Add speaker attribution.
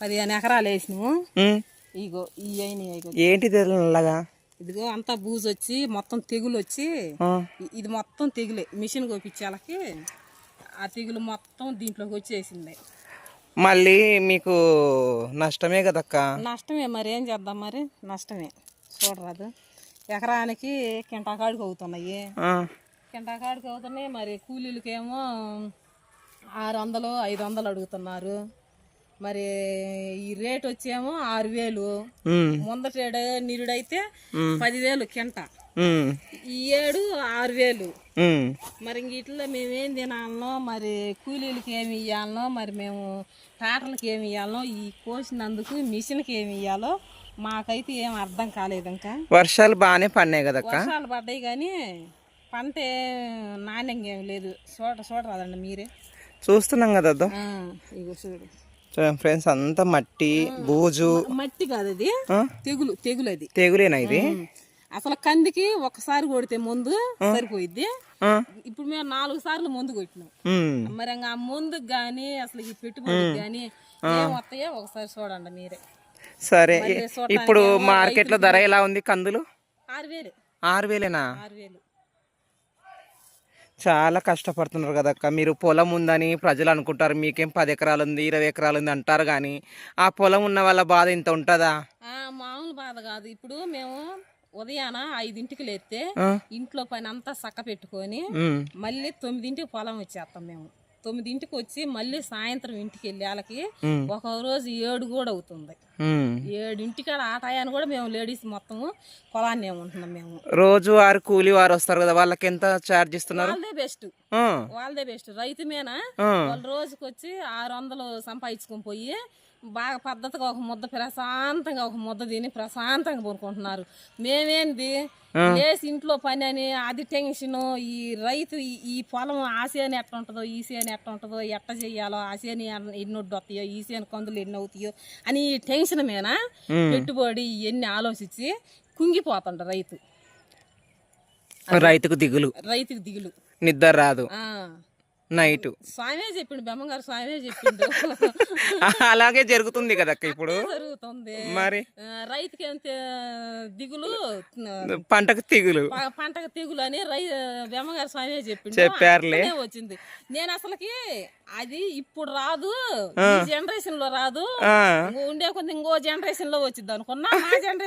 Speaker 1: 15 ఎకరాలు వేసినాము.
Speaker 2: ఉమ్.
Speaker 1: ఇగో ఈ అయినాయి.
Speaker 2: ఏంటిది అలాగా?
Speaker 1: ఇదిగో అంతా బూజు వచ్చి మొత్తం తెగులు వచ్చి ఇది మొత్తం తెగులే. మిషన్ కోపించాలకి ఆ తెగులు మొత్తం దీంట్లోకి వచ్చేసింది.
Speaker 2: మళ్ళీ మీకు నష్టమే కదక్క.
Speaker 1: నష్టమే, మరి ఏం చేద్దాం, మరి నష్టమే. చూడరాదు, ఎకరానికి కింటాకాడికి అవుతున్నాయి. కింటాకాడికి అవుతున్నాయి. మరి కూలీలకేమో 600 500 అడుగుతున్నారు. మరి ఈ రేట్ వచ్చేమో 6000. ముందట నిరుడైతే 10,000 కింట. ఈ ఏడు 6000. మరి ఇంట్లో మేమేం తినాలనో, మరి కూలీలకి ఏమి ఇవ్వాలనో, మరి మేము ట్రాక్టర్లకి ఏమి ఇవ్వాలనో, ఈ కోసినందుకు మిషన్కి ఏమి ఇవ్వాలో మాకైతే ఏం అర్థం కాలేదు. ఇంకా
Speaker 2: వర్షాలు బాగానే పడినాయి కదా?
Speaker 1: వర్షాలు పడ్డాయి కానీ పంట నాణ్యంగా ఏమి లేదు. చూడరాదండి మీరే.
Speaker 2: చూస్తున్నాం కదా.
Speaker 1: ఇగో చూడు
Speaker 2: ఫ్రెండ్స్, అంతా మట్టి బూజు.
Speaker 1: మట్టి కాదు, అది తెగులు. అది
Speaker 2: తెగులేనా ఇది?
Speaker 1: అసలు కందికి ఒకసారి కొడితే ముందు సరిపోయిద్ది. ఇప్పుడు మేము 4 సార్లు ముందు కొట్టినాం. మరి ఇంకా ఆ ముందుకు గాని అసలు ఈ పెట్టుబడికి గాని ఏం వస్తాయో ఒకసారి చూడండి మీరే.
Speaker 2: సరే, ఇప్పుడు మార్కెట్ లో ధర ఎలా ఉంది? కందులు
Speaker 1: 6000.
Speaker 2: 6000ఏనా?
Speaker 1: 6000.
Speaker 2: చాలా కష్టపడుతున్నారు కదక్క. మీరు పొలం ఉందని ప్రజలు అనుకుంటారు, మీకేం 10 ఎకరాలు ఉంది 20 ఎకరాలు ఉంది అంటారు, కానీ ఆ పొలం ఉన్న వాళ్ళ బాధ ఇంత ఉంటుందా?
Speaker 1: మామూలు బాధ కాదు. ఇప్పుడు మేము ఉదయాన 5ంటికి లేస్తే ఇంట్లో పని అంతా చక్క పెట్టుకొని మళ్ళీ 9ంటికి పొలం వచ్చేస్తాం. మేము 9ంటికి వచ్చి మళ్ళీ సాయంత్రం ఇంటికి వెళ్ళి వాళ్ళకి ఒక రోజు 7 కూడా అవుతుంది. 7ంటికి ఆ టయాన్ని కూడా మేము లేడీస్ మొత్తం పొలాన్ని ఏముంటున్నాం. మేము
Speaker 2: రోజు వారు కూలి వారు వస్తారు కదా, వాళ్ళకి ఎంత ఛార్జ్ ఇస్తున్నారు?
Speaker 1: వాళ్ళదే బెస్ట్. రైతు మీనా వాళ్ళు రోజుకి వచ్చి 600 సంపాదించుకొని పోయి బాగా పద్ధతిగా ఒక ముద్ద ప్రశాంతంగా ఒక ముద్ద తిని ప్రశాంతంగా పడుకుంటున్నారు. మేమేంది లేసి ఇంట్లో పని అని అది టెన్షన్. ఈ రైతు ఈ పొలం ఆసేని ఎట్లా ఉంటుందో, ఈ సేని ఎట్లా ఉంటుందో, ఎట్ట చెయ్యాలో, ఆసేని ఎన్ని ఒడ్డు వస్తాయో, ఈ సేని కందులు ఎన్ని అవుతాయో అని టెన్షన్ మీద పెట్టుబడి ఇవన్నీ ఆలోచించి కుంగిపోతుంట రైతుకు దిగులు.
Speaker 2: నిద్ర రాదు నైట్.
Speaker 1: స్వామే చెప్పిండు, బెమ్మగారు స్వామే చెప్పిండు.
Speaker 2: అలాగే జరుగుతుంది కదక్క ఇప్పుడు.
Speaker 1: జరుగుతుంది.
Speaker 2: మరి
Speaker 1: రైతుకి ఎంత దిగులు,
Speaker 2: పంటకు తెగులు
Speaker 1: అని బెమ్మగారు స్వామే చెప్పిండు.
Speaker 2: చెప్పారులే.
Speaker 1: వచ్చింది. నేను అసలుకి అది ఇప్పుడు రాదు, ఈ జనరేషన్ లో రాదు, ఉండే కొంత ఇంకో జనరేషన్ లో వచ్చింది అనుకున్నా. మా జనరేషన్